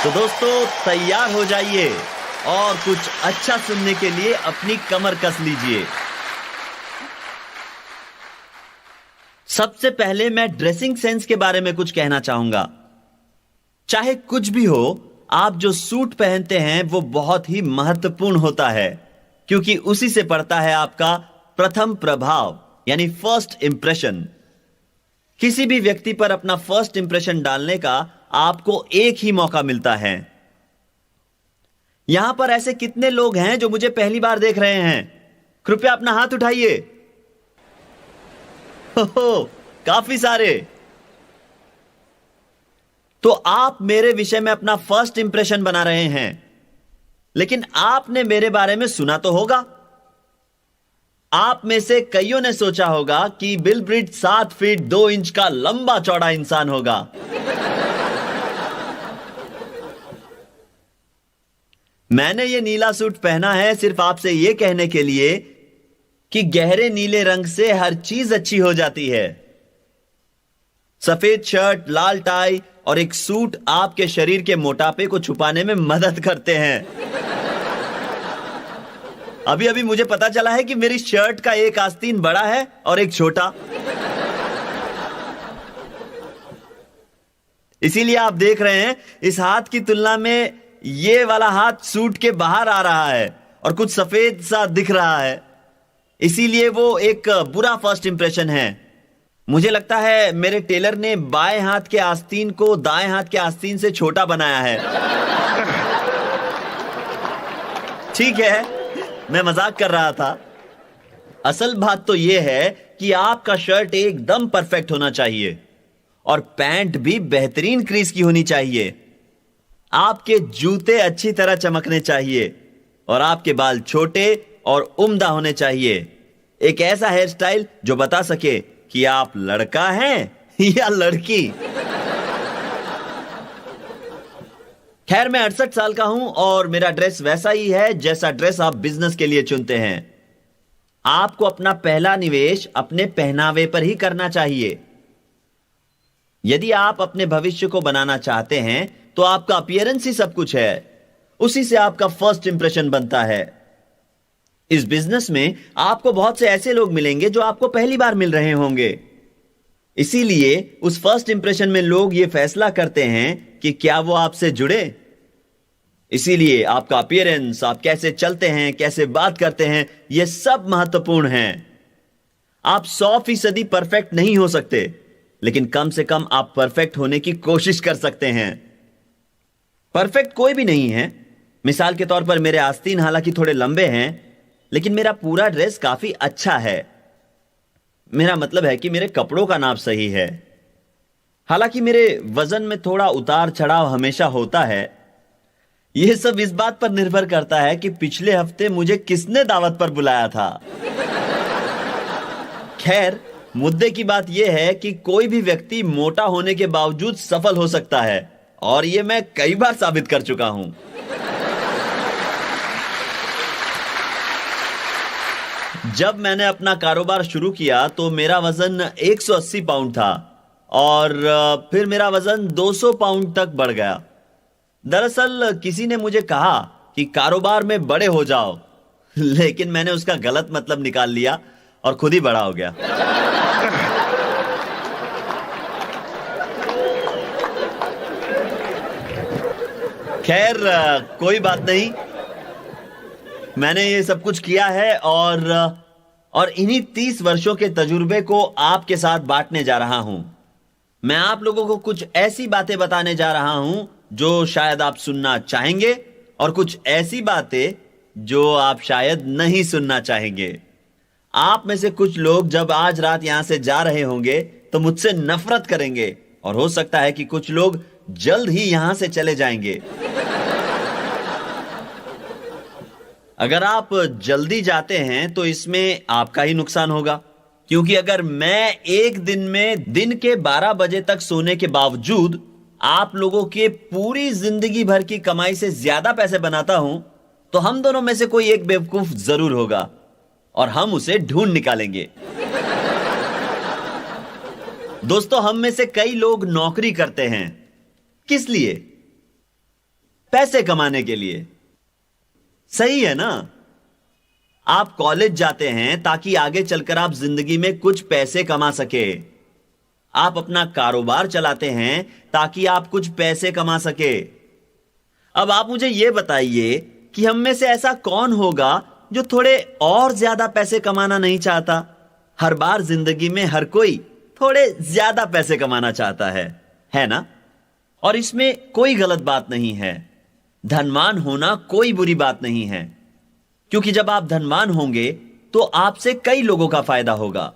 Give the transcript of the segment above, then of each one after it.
तो दोस्तों तैयार हो जाइए और कुछ अच्छा सुनने के लिए अपनी कमर कस लीजिए। सबसे पहले मैं ड्रेसिंग सेंस के बारे में कुछ कहना चाहूंगा। चाहे कुछ भी हो, आप जो सूट पहनते हैं वो बहुत ही महत्वपूर्ण होता है, क्योंकि उसी से पड़ता है आपका प्रथम प्रभाव यानी फर्स्ट इंप्रेशन। किसी भी व्यक्ति पर अपना फर्स्ट इंप्रेशन डालने का आपको एक ही मौका मिलता है। यहां पर ऐसे कितने लोग हैं जो मुझे पहली बार देख रहे हैं? कृपया अपना हाथ उठाइए। काफी सारे। तो आप मेरे विषय में अपना फर्स्ट इंप्रेशन बना रहे हैं, लेकिन आपने मेरे बारे में सुना तो होगा। आप में से कईयों ने सोचा होगा कि बिल ब्रिट 7 फीट 2 इंच का लंबा चौड़ा इंसान होगा। मैंने यह नीला सूट पहना है सिर्फ आपसे यह कहने के लिए कि गहरे नीले रंग से हर चीज अच्छी हो जाती है। सफेद शर्ट, लाल टाई और एक सूट आपके शरीर के मोटापे को छुपाने में मदद करते हैं। अभी अभी मुझे पता चला है कि मेरी शर्ट का एक आस्तीन बड़ा है और एक छोटा। इसीलिए आप देख रहे हैं इस हाथ की तुलना में ये वाला हाथ सूट के बाहर आ रहा है और कुछ सफेद सा दिख रहा है। इसीलिए वो एक बुरा फर्स्ट इंप्रेशन है। मुझे लगता है मेरे टेलर ने बाएं हाथ के आस्तीन को दाएं हाथ के आस्तीन से छोटा बनाया है। ठीक है, मैं मजाक कर रहा था। असल बात तो यह है कि आपका शर्ट एकदम परफेक्ट होना चाहिए और पैंट भी बेहतरीन क्रीज की होनी चाहिए। आपके जूते अच्छी तरह चमकने चाहिए और आपके बाल छोटे और उम्दा होने चाहिए। एक ऐसा हेयर स्टाइल जो बता सके कि आप लड़का हैं या लड़की। खैर, मैं 68 साल का हूं और मेरा ड्रेस वैसा ही है जैसा ड्रेस आप बिजनेस के लिए चुनते हैं। आपको अपना पहला निवेश अपने पहनावे पर ही करना चाहिए। यदि आप अपने भविष्य को बनाना चाहते हैं तो आपका अपीयरेंस ही सब कुछ है। उसी से आपका फर्स्ट इंप्रेशन बनता है। इस बिजनेस में आपको बहुत से ऐसे लोग मिलेंगे जो आपको पहली बार मिल रहे होंगे। इसीलिए उस फर्स्ट इंप्रेशन में लोग यह फैसला करते हैं कि क्या वो आपसे जुड़े। इसीलिए आपका अपीयरेंस, आप कैसे चलते हैं, कैसे बात करते हैं, यह सब महत्वपूर्ण है। आप 100% परफेक्ट नहीं हो सकते, लेकिन कम से कम आप परफेक्ट होने की कोशिश कर सकते हैं। परफेक्ट कोई भी नहीं है। मिसाल के तौर पर मेरे आस्तीन हालांकि थोड़े लंबे हैं, लेकिन मेरा पूरा ड्रेस काफी अच्छा है। मेरा मतलब है कि मेरे कपड़ों का नाप सही है। हालांकि मेरे वजन में थोड़ा उतार चढ़ाव हमेशा होता है। यह सब इस बात पर निर्भर करता है कि पिछले हफ्ते मुझे किसने दावत पर बुलाया था। खैर, मुद्दे की बात यह है कि कोई भी व्यक्ति मोटा होने के बावजूद सफल हो सकता है और यह मैं कई बार साबित कर चुका हूं। जब मैंने अपना कारोबार शुरू किया तो मेरा वजन 180 पाउंड था और फिर मेरा वजन 200 पाउंड तक बढ़ गया। दरअसल किसी ने मुझे कहा कि कारोबार में बड़े हो जाओ, लेकिन मैंने उसका गलत मतलब निकाल लिया और खुद ही बड़ा हो गया। खैर, कोई बात नहीं। मैंने ये सब कुछ किया है और इन्हीं 30 वर्षों के तजुर्बे को आपके साथ बांटने जा रहा हूं। मैं आप लोगों को कुछ ऐसी बातें बताने जा रहा हूं जो शायद आप सुनना चाहेंगे और कुछ ऐसी बातें जो आप शायद नहीं सुनना चाहेंगे। आप में से कुछ लोग जब आज रात यहां से जा रहे होंगे तो मुझसे नफरत करेंगे और हो सकता है कि कुछ लोग जल्द ही यहां से चले जाएंगे। अगर आप जल्दी जाते हैं तो इसमें आपका ही नुकसान होगा, क्योंकि अगर मैं एक दिन में दिन के 12 बजे तक सोने के बावजूद आप लोगों के पूरी जिंदगी भर की कमाई से ज्यादा पैसे बनाता हूं, तो हम दोनों में से कोई एक बेवकूफ जरूर होगा और हम उसे ढूंढ निकालेंगे। दोस्तों, हम में से कई लोग नौकरी करते हैं। किस लिए? पैसे कमाने के लिए। सही है ना? आप कॉलेज जाते हैं ताकि आगे चलकर आप जिंदगी में कुछ पैसे कमा सके। आप अपना कारोबार चलाते हैं ताकि आप कुछ पैसे कमा सके। अब आप मुझे यह बताइए कि हम में से ऐसा कौन होगा जो थोड़े और ज्यादा पैसे कमाना नहीं चाहता? हर बार जिंदगी में हर कोई थोड़े ज्यादा पैसे कमाना चाहता है ना? और इसमें कोई गलत बात नहीं है। धनवान होना कोई बुरी बात नहीं है, क्योंकि जब आप धनवान होंगे तो आपसे कई लोगों का फायदा होगा।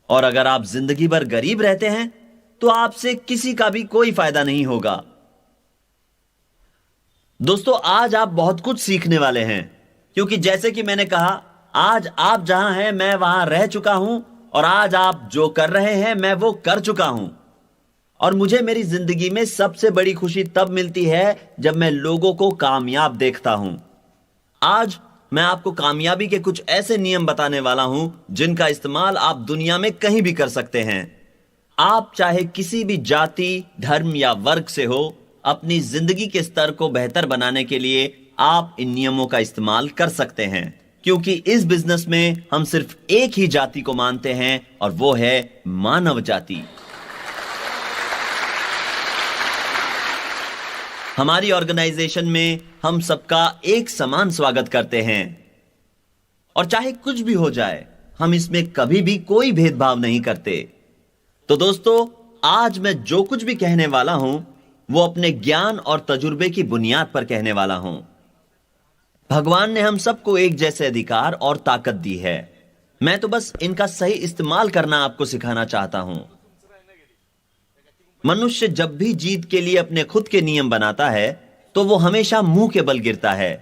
और अगर आप जिंदगी भर गरीब रहते हैं तो आपसे किसी का भी कोई फायदा नहीं होगा। दोस्तों, आज आप बहुत कुछ सीखने वाले हैं, क्योंकि जैसे कि मैंने कहा, आज आप जहां हैं मैं वहां रह चुका हूं, और आज आप जो कर रहे हैं मैं वो कर चुका हूं। और मुझे मेरी जिंदगी में सबसे बड़ी खुशी तब मिलती है जब मैं लोगों को कामयाब देखता हूं। आज मैं आपको कामयाबी के कुछ ऐसे नियम बताने वाला हूं जिनका इस्तेमाल आप दुनिया में कहीं भी कर सकते हैं। आप चाहे किसी भी जाति, धर्म या वर्ग से हो, अपनी जिंदगी के स्तर को बेहतर बनाने के लिए आप इन नियमों का इस्तेमाल कर सकते हैं, क्योंकि इस बिजनेस में हम सिर्फ एक ही जाति को मानते हैं, और वो है मानव जाति। हमारी ऑर्गेनाइजेशन में हम सबका एक समान स्वागत करते हैं, और चाहे कुछ भी हो जाए हम इसमें कभी भी कोई भेदभाव नहीं करते। तो दोस्तों, आज मैं जो कुछ भी कहने वाला हूं वो अपने ज्ञान और तजुर्बे की बुनियाद पर कहने वाला हूं। भगवान ने हम सबको एक जैसे अधिकार और ताकत दी है। मैं तो बस इनका सही इस्तेमाल करना आपको सिखाना चाहता हूं। मनुष्य जब भी जीत के लिए अपने खुद के नियम बनाता है तो वो हमेशा मुंह के बल गिरता है,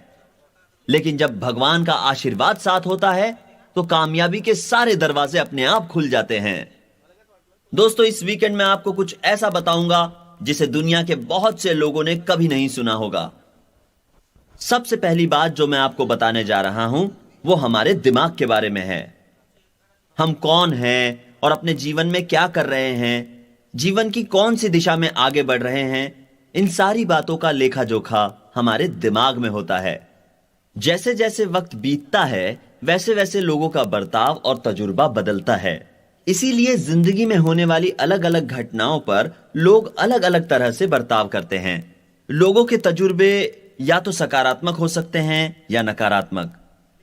लेकिन जब भगवान का आशीर्वाद साथ होता है तो कामयाबी के सारे दरवाजे अपने आप खुल जाते हैं। दोस्तों, इस वीकेंड में आपको कुछ ऐसा बताऊंगा जिसे दुनिया के बहुत से लोगों ने कभी नहीं सुना होगा। सबसे पहली बात जो मैं आपको बताने जा रहा हूं वो हमारे दिमाग के बारे में है। हम कौन हैं और अपने जीवन में क्या कर रहे हैं, जीवन की कौन सी दिशा में आगे बढ़ रहे हैं, इन सारी बातों का लेखा जोखा हमारे दिमाग में होता है। जैसे जैसे वक्त बीतता है वैसे वैसे लोगों का बर्ताव और तजुर्बा बदलता है। इसीलिए जिंदगी में होने वाली अलग अलग घटनाओं पर लोग अलग अलग तरह से बर्ताव करते हैं। लोगों के तजुर्बे या तो सकारात्मक हो सकते हैं या नकारात्मक,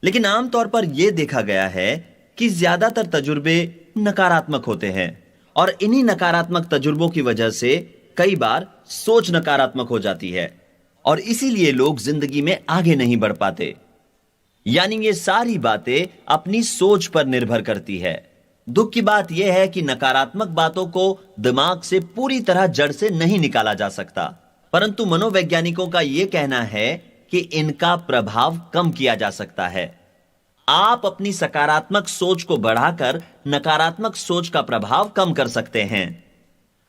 लेकिन आमतौर पर यह देखा गया है कि ज्यादातर तजुर्बे नकारात्मक होते हैं, और इन्हीं नकारात्मक तजुर्बों की वजह से कई बार सोच नकारात्मक हो जाती है, और इसीलिए लोग जिंदगी में आगे नहीं बढ़ पाते। यानी ये सारी बातें अपनी सोच पर निर्भर करती है। दुख की बात यह है कि नकारात्मक बातों को दिमाग से पूरी तरह जड़ से नहीं निकाला जा सकता, परंतु मनोवैज्ञानिकों का यह कहना है कि इनका प्रभाव कम किया जा सकता है। आप अपनी सकारात्मक सोच को बढ़ाकर नकारात्मक सोच का प्रभाव कम कर सकते हैं।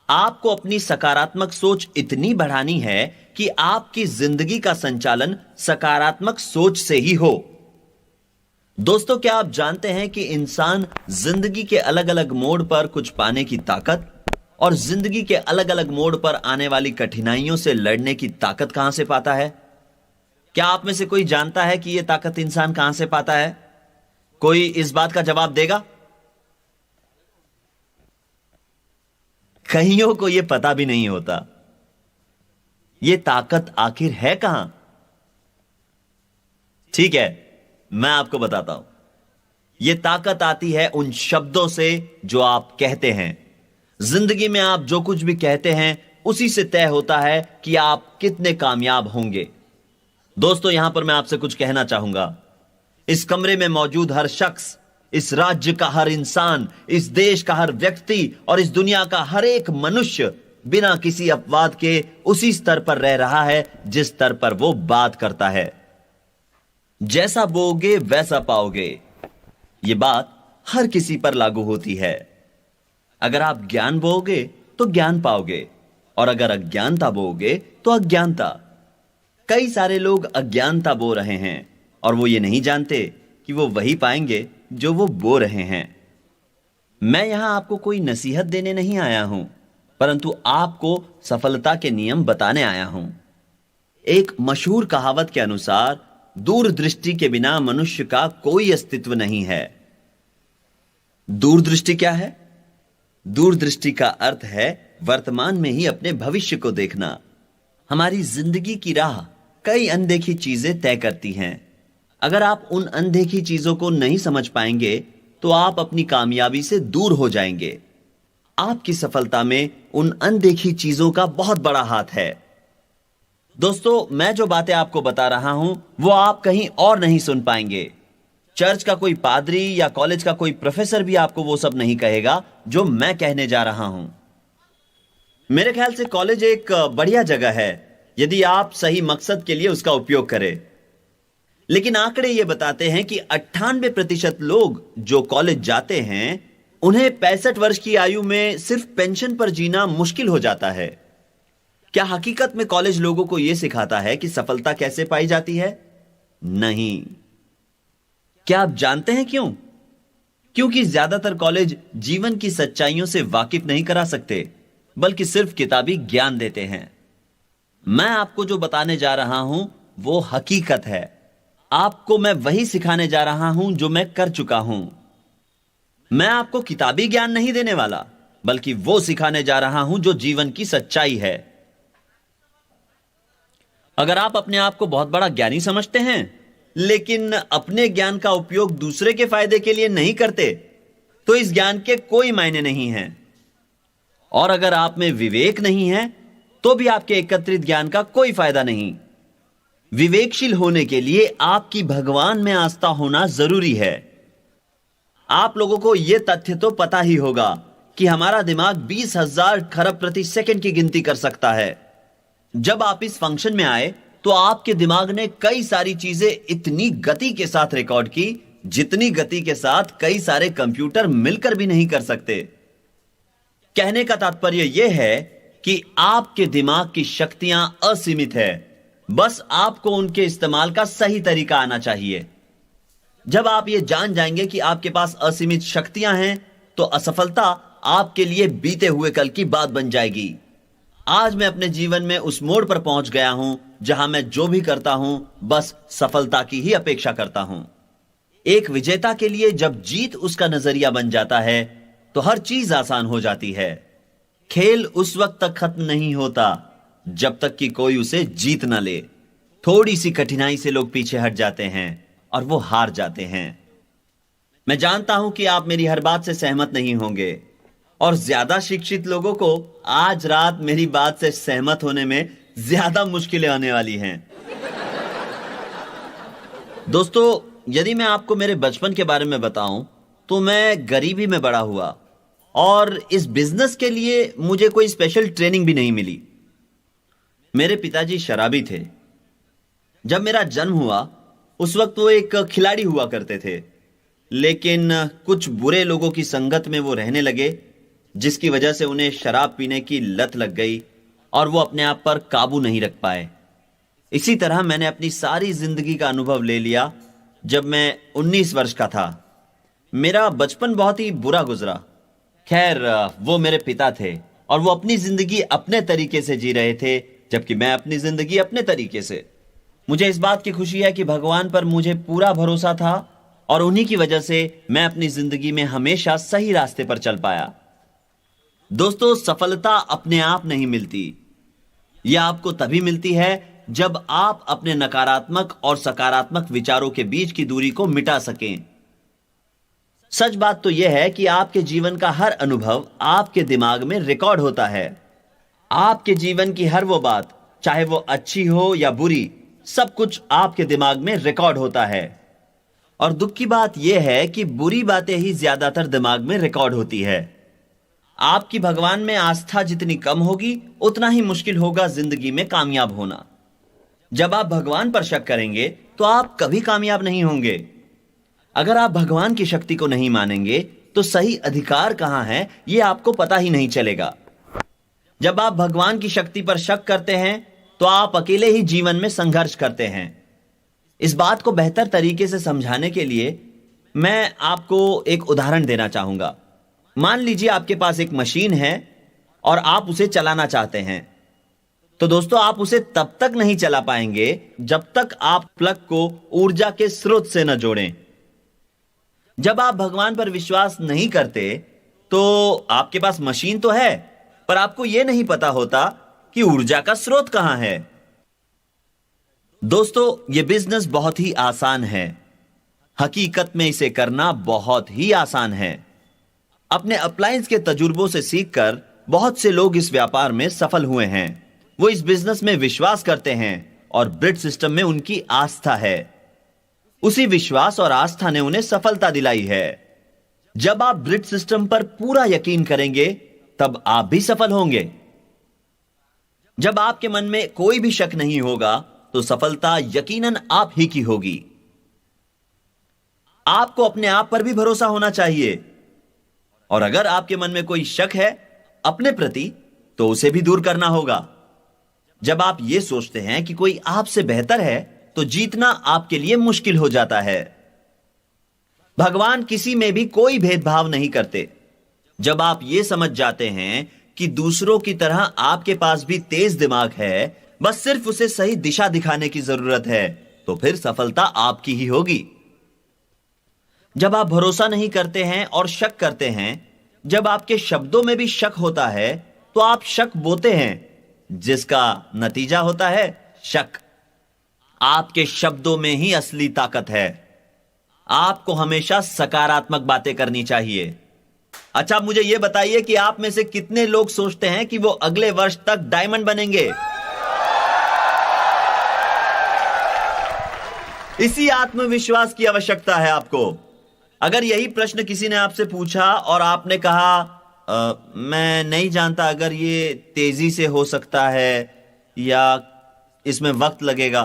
आपको अपनी सकारात्मक सोच इतनी बढ़ानी है कि आपकी जिंदगी का संचालन सकारात्मक सोच से ही हो। दोस्तों, क्या आप जानते हैं कि इंसान जिंदगी के अलग अलग मोड़ पर कुछ पाने की ताकत और जिंदगी के अलग अलग मोड़ पर आने वाली कठिनाइयों से लड़ने की ताकत कहां से पाता है? क्या आप में से कोई जानता है कि यह ताकत इंसान कहां से पाता है? कोई इस बात का जवाब देगा? कईयों को यह पता भी नहीं होता। यह ताकत आखिर है कहां? ठीक है, मैं आपको बताता हूं। यह ताकत आती है उन शब्दों से जो आप कहते हैं। जिंदगी में आप जो कुछ भी कहते हैं उसी से तय होता है कि आप कितने कामयाब होंगे। दोस्तों, यहां पर मैं आपसे कुछ कहना चाहूंगा। इस कमरे में मौजूद हर शख्स, इस राज्य का हर इंसान, इस देश का हर व्यक्ति और इस दुनिया का हर एक मनुष्य बिना किसी अपवाद के उसी स्तर पर रह रहा है जिस स्तर पर वो बात करता है। जैसा बोओगे वैसा पाओगे, ये बात हर किसी पर लागू होती है। अगर आप ज्ञान बोओगे तो ज्ञान पाओगे, और अगर अज्ञानता बोओगे तो अज्ञानता। कई सारे लोग अज्ञानता बो रहे हैं और वो ये नहीं जानते कि वो वही पाएंगे जो वो बो रहे हैं। मैं यहां आपको कोई नसीहत देने नहीं आया हूं, परंतु आपको सफलता के नियम बताने आया हूं। एक मशहूर कहावत के अनुसार दूरदृष्टि के बिना मनुष्य का कोई अस्तित्व नहीं है। दूरदृष्टि क्या है? दूरदृष्टि का अर्थ है वर्तमान में ही अपने भविष्य को देखना। हमारी जिंदगी की राह कई अनदेखी चीजें तय करती हैं। अगर आप उन अनदेखी चीजों को नहीं समझ पाएंगे तो आप अपनी कामयाबी से दूर हो जाएंगे। आपकी सफलता में उन अनदेखी चीजों का बहुत बड़ा हाथ है। दोस्तों, मैं जो बातें आपको बता रहा हूं वो आप कहीं और नहीं सुन पाएंगे। चर्च का कोई पादरी या कॉलेज का कोई प्रोफेसर भी आपको वो सब नहीं कहेगा जो मैं कहने जा रहा हूं। मेरे ख्याल से कॉलेज एक बढ़िया जगह है यदि आप सही मकसद के लिए उसका उपयोग करें। लेकिन आंकड़े ये बताते हैं कि 98% लोग जो कॉलेज जाते हैं उन्हें 65 वर्ष की आयु में सिर्फ पेंशन पर जीना मुश्किल हो जाता है। क्या हकीकत में कॉलेज लोगों को यह सिखाता है कि सफलता कैसे पाई जाती है? नहीं। क्या आप जानते हैं क्यों? क्योंकि ज्यादातर कॉलेज जीवन की सच्चाइयों से वाकिफ नहीं करा सकते, बल्कि सिर्फ किताबी ज्ञान देते हैं। मैं आपको जो बताने जा रहा हूं वो हकीकत है। आपको मैं वही सिखाने जा रहा हूं जो मैं कर चुका हूं। मैं आपको किताबी ज्ञान नहीं देने वाला, बल्कि वो सिखाने जा रहा हूं जो जीवन की सच्चाई है। अगर आप अपने आप को बहुत बड़ा ज्ञानी समझते हैं लेकिन अपने ज्ञान का उपयोग दूसरे के फायदे के लिए नहीं करते तो इस ज्ञान के कोई मायने नहीं हैं। और अगर आप में विवेक नहीं है तो भी आपके एकत्रित ज्ञान का कोई फायदा नहीं। विवेकशील होने के लिए आपकी भगवान में आस्था होना जरूरी है। आप लोगों को यह तथ्य तो पता ही होगा कि हमारा दिमाग 20,000 खरब प्रति सेकंड की गिनती कर सकता है। जब आप इस फंक्शन में आए तो आपके दिमाग ने कई सारी चीजें इतनी गति के साथ रिकॉर्ड की जितनी गति के साथ कई सारे कंप्यूटर मिलकर भी नहीं कर सकते। कहने का तात्पर्य यह है कि आपके दिमाग की शक्तियां असीमित है, बस आपको उनके इस्तेमाल का सही तरीका आना चाहिए। जब आप यह जान जाएंगे कि आपके पास असीमित शक्तियां हैं तो असफलता आपके लिए बीते हुए कल की बात बन जाएगी। आज मैं अपने जीवन में उस मोड़ पर पहुंच गया हूं जहां मैं जो भी करता हूं बस सफलता की ही अपेक्षा करता हूं। एक विजेता के लिए जब जीत उसका नजरिया बन जाता है तो हर चीज आसान हो जाती है। खेल उस वक्त तक खत्म नहीं होता जब तक कि कोई उसे जीत ना ले। थोड़ी सी कठिनाई से लोग पीछे हट जाते हैं और वो हार जाते हैं। मैं जानता हूं कि आप मेरी हर बात से सहमत नहीं होंगे और ज्यादा शिक्षित लोगों को आज रात मेरी बात से सहमत होने में ज्यादा मुश्किलें आने वाली हैं। दोस्तों, यदि मैं आपको मेरे बचपन के बारे में बताऊं तो मैं गरीबी में बड़ा हुआ और इस बिजनेस के लिए मुझे कोई स्पेशल ट्रेनिंग भी नहीं मिली। मेरे पिताजी शराबी थे। जब मेरा जन्म हुआ उस वक्त वो एक खिलाड़ी हुआ करते थे, लेकिन कुछ बुरे लोगों की संगत में वो रहने लगे जिसकी वजह से उन्हें शराब पीने की लत लग गई और वो अपने आप पर काबू नहीं रख पाए। इसी तरह मैंने अपनी सारी जिंदगी का अनुभव ले लिया। जब मैं 19 वर्ष का था मेरा बचपन बहुत ही बुरा गुजरा। खैर, वो मेरे पिता थे और वो अपनी जिंदगी अपने तरीके से जी रहे थे जबकि मैं अपनी जिंदगी अपने तरीके से। मुझे इस बात की खुशी है कि भगवान पर मुझे पूरा भरोसा था और उन्हीं की वजह से मैं अपनी जिंदगी में हमेशा सही रास्ते पर चल पाया। दोस्तों, सफलता अपने आप नहीं मिलती। यह आपको तभी मिलती है जब आप अपने नकारात्मक और सकारात्मक विचारों के बीच की दूरी को मिटा सकें। सच बात तो यह है कि आपके जीवन का हर अनुभव आपके दिमाग में रिकॉर्ड होता है। आपके जीवन की हर वो बात, चाहे वो अच्छी हो या बुरी, सब कुछ आपके दिमाग में रिकॉर्ड होता है। और दुख की बात यह है कि बुरी बातें ही ज्यादातर दिमाग में रिकॉर्ड होती है। आपकी भगवान में आस्था जितनी कम होगी उतना ही मुश्किल होगा जिंदगी में कामयाब होना। जब आप भगवान पर शक करेंगे तो आप कभी कामयाब नहीं होंगे। अगर आप भगवान की शक्ति को नहीं मानेंगे तो सही अधिकार कहां है यह आपको पता ही नहीं चलेगा। जब आप भगवान की शक्ति पर शक करते हैं तो आप अकेले ही जीवन में संघर्ष करते हैं। इस बात को बेहतर तरीके से समझाने के लिए मैं आपको एक उदाहरण देना चाहूंगा। मान लीजिए आपके पास एक मशीन है और आप उसे चलाना चाहते हैं। तो दोस्तों, आप उसे तब तक नहीं चला पाएंगे जब तक आप प्लग को ऊर्जा के स्रोत से न जोड़ें। जब आप भगवान पर विश्वास नहीं करते तो आपके पास मशीन तो है, पर आपको यह नहीं पता होता कि ऊर्जा का स्रोत कहां है। दोस्तों, यह बिजनेस बहुत ही आसान है। हकीकत में इसे करना बहुत ही आसान है। अपने अप्लायंस के तजुर्बों से सीखकर बहुत से लोग इस व्यापार में सफल हुए हैं। वो इस बिजनेस में विश्वास करते हैं और ब्रिज सिस्टम में उनकी आस्था है। उसी विश्वास और आस्था ने उन्हें सफलता दिलाई है। जब आप ब्रिज सिस्टम पर पूरा यकीन करेंगे तब आप भी सफल होंगे। जब आपके मन में कोई भी शक नहीं होगा तो सफलता यकीनन आप ही की होगी। आपको अपने आप पर भी भरोसा होना चाहिए, और अगर आपके मन में कोई शक है अपने प्रति तो उसे भी दूर करना होगा। जब आप यह सोचते हैं कि कोई आपसे बेहतर है तो जीतना आपके लिए मुश्किल हो जाता है। भगवान किसी में भी कोई भेदभाव नहीं करते। जब आप यह समझ जाते हैं कि दूसरों की तरह आपके पास भी तेज दिमाग है, बस सिर्फ उसे सही दिशा दिखाने की जरूरत है, तो फिर सफलता आपकी ही होगी। जब आप भरोसा नहीं करते हैं और शक करते हैं, जब आपके शब्दों में भी शक होता है, तो आप शक बोते हैं, जिसका नतीजा होता है शक। आपके शब्दों में ही असली ताकत है। आपको हमेशा सकारात्मक बातें करनी चाहिए। अच्छा, मुझे यह बताइए कि आप में से कितने लोग सोचते हैं कि वो अगले वर्ष तक डायमंड बनेंगे? इसी आत्मविश्वास की आवश्यकता है आपको। अगर यही प्रश्न किसी ने आपसे पूछा और आपने कहा मैं नहीं जानता अगर ये तेजी से हो सकता है या इसमें वक्त लगेगा,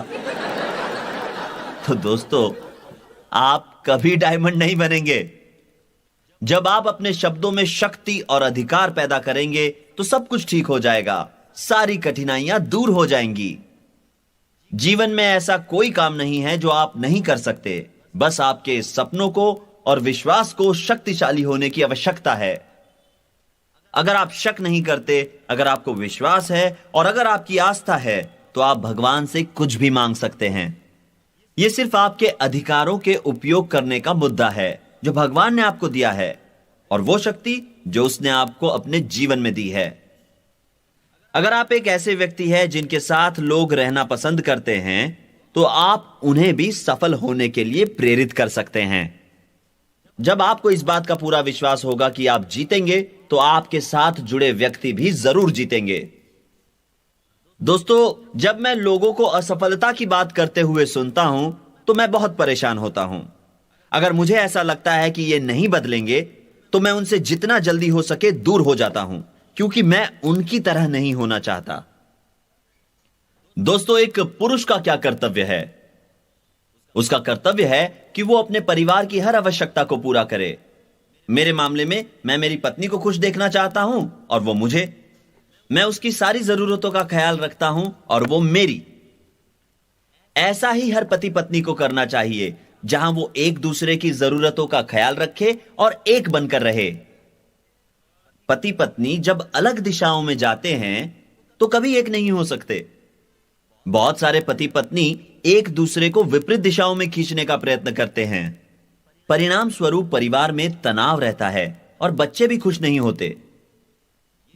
तो दोस्तों, आप कभी डायमंड नहीं बनेंगे। जब आप अपने शब्दों में शक्ति और अधिकार पैदा करेंगे तो सब कुछ ठीक हो जाएगा। सारी कठिनाइयां दूर हो जाएंगी। जीवन में ऐसा कोई काम नहीं है जो आप नहीं कर सकते। बस आपके सपनों को और विश्वास को शक्तिशाली होने की आवश्यकता है। अगर आप शक नहीं करते, अगर आपको विश्वास है और अगर आपकी आस्था है, तो आप भगवान से कुछ भी मांग सकते हैं। यह सिर्फ आपके अधिकारों के उपयोग करने का मुद्दा है जो भगवान ने आपको दिया है, और वो शक्ति जो उसने आपको अपने जीवन में दी है। अगर आप एक ऐसे व्यक्ति हैं जिनके साथ लोग रहना पसंद करते हैं, तो आप उन्हें भी सफल होने के लिए प्रेरित कर सकते हैं। जब आपको इस बात का पूरा विश्वास होगा कि आप जीतेंगे, तो आपके साथ जुड़े व्यक्ति भी जरूर जीतेंगे। दोस्तों, जब मैं लोगों को असफलता की बात करते हुए सुनता हूं तो मैं बहुत परेशान होता हूं। अगर मुझे ऐसा लगता है कि ये नहीं बदलेंगे तो मैं उनसे जितना जल्दी हो सके दूर हो जाता हूं, क्योंकि मैं उनकी तरह नहीं होना चाहता। दोस्तों, एक पुरुष का क्या कर्तव्य है? उसका कर्तव्य है कि वो अपने परिवार की हर आवश्यकता को पूरा करे। मेरे मामले में मैं मेरी पत्नी को खुश देखना चाहता हूं और वो मुझे। मैं उसकी सारी जरूरतों का ख्याल रखता हूं और वो मेरी। ऐसा ही हर पति पत्नी को करना चाहिए, जहां वो एक दूसरे की जरूरतों का ख्याल रखे और एक बनकर रहे। पति पत्नी जब अलग दिशाओं में जाते हैं तो कभी एक नहीं हो सकते। बहुत सारे पति पत्नी एक दूसरे को विपरीत दिशाओं में खींचने का प्रयत्न करते हैं। परिणाम स्वरूप परिवार में तनाव रहता है और बच्चे भी खुश नहीं होते।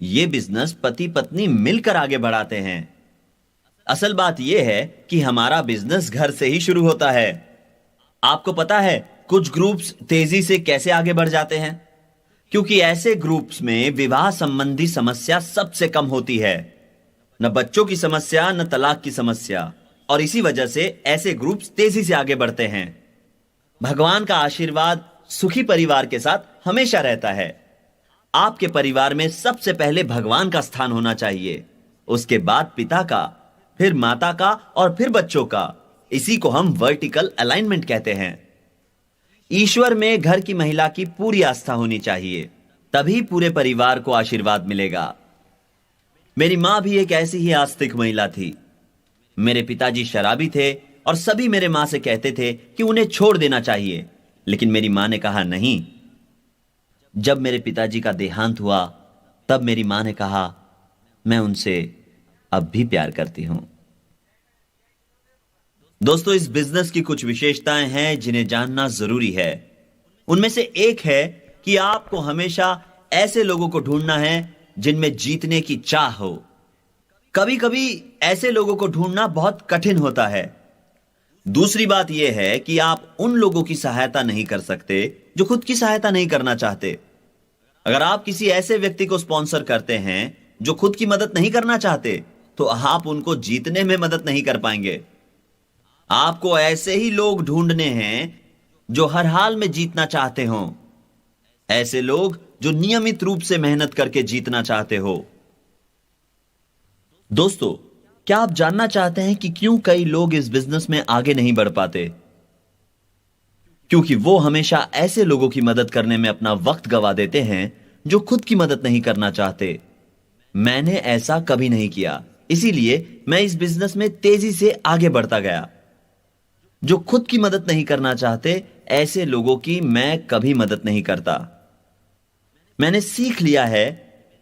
यह बिजनेस पति पत्नी मिलकर आगे बढ़ाते हैं। असल बात यह है कि हमारा बिजनेस घर से ही शुरू होता है। आपको पता है कुछ ग्रुप्स तेजी से कैसे आगे बढ़ जाते हैं? क्योंकि ऐसे ग्रुप्स में विवाह संबंधी समस्या सबसे कम होती है। न बच्चों की समस्या, न तलाक की समस्या, और इसी वजह से ऐसे ग्रुप्स तेजी से आगे बढ़ते हैं। भगवान का आशीर्वाद सुखी परिवार के साथ हमेशा रहता है। आपके परिवार में सबसे पहले भगवान का स्थान होना चाहिए, उसके बाद पिता का, फिर माता का और फिर बच्चों का। इसी को हम वर्टिकल अलाइनमेंट कहते हैं। ईश्वर में घर की महिला की पूरी आस्था होनी चाहिए, तभी पूरे परिवार को आशीर्वाद मिलेगा। मेरी मां भी एक ऐसी ही आस्तिक महिला थी। मेरे पिताजी शराबी थे और सभी मेरे मां से कहते थे कि उन्हें छोड़ देना चाहिए, लेकिन मेरी मां ने कहा नहीं। जब मेरे पिताजी का देहांत हुआ तब मेरी मां ने कहा मैं उनसे अब भी प्यार करती हूं। दोस्तों, इस बिजनेस की कुछ विशेषताएं हैं जिन्हें जानना जरूरी है। उनमें से एक है कि आपको हमेशा ऐसे लोगों को ढूंढना है जिनमें जीतने की चाह हो। कभी कभी ऐसे लोगों को ढूंढना बहुत कठिन होता है। दूसरी बात यह है कि आप उन लोगों की सहायता नहीं कर सकते जो खुद की सहायता नहीं करना चाहते। अगर आप किसी ऐसे व्यक्ति को स्पॉन्सर करते हैं जो खुद की मदद नहीं करना चाहते, तो आप उनको जीतने में मदद नहीं कर पाएंगे। आपको ऐसे ही लोग ढूंढने हैं जो हर हाल में जीतना चाहते हो, ऐसे लोग जो नियमित रूप से मेहनत करके जीतना चाहते हो। दोस्तों, क्या आप जानना चाहते हैं कि क्यों कई लोग इस बिजनेस में आगे नहीं बढ़ पाते? क्योंकि वो हमेशा ऐसे लोगों की मदद करने में अपना वक्त गवा देते हैं जो खुद की मदद नहीं करना चाहते। मैंने ऐसा कभी नहीं किया, इसीलिए मैं इस बिजनेस में तेजी से आगे बढ़ता गया। जो खुद की मदद नहीं करना चाहते, ऐसे लोगों की मैं कभी मदद नहीं करता। मैंने सीख लिया है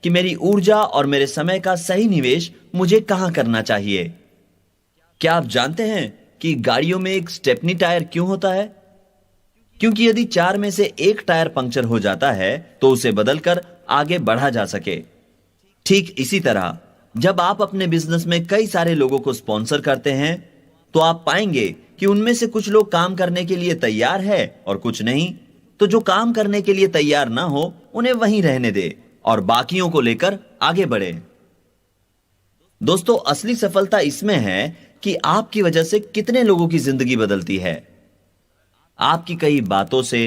कि मेरी ऊर्जा और मेरे समय का सही निवेश मुझे कहां करना चाहिए। क्या आप जानते हैं कि गाड़ियों में एक स्टेपनी टायर क्यों होता है? क्योंकि यदि 4 में से एक टायर पंक्चर हो जाता है तो उसे बदलकर आगे बढ़ा जा सके। ठीक इसी तरह जब आप अपने बिजनेस में कई सारे लोगों को स्पॉन्सर करते हैं, तो आप पाएंगे कि उनमें से कुछ लोग काम करने के लिए तैयार है और कुछ नहीं। तो जो काम करने के लिए तैयार ना हो, उन्हें वहीं रहने दे और बाकियों को लेकर आगे बढ़े। दोस्तों, असली सफलता इसमें है कि आपकी वजह से कितने लोगों की जिंदगी बदलती है। आपकी कई बातों से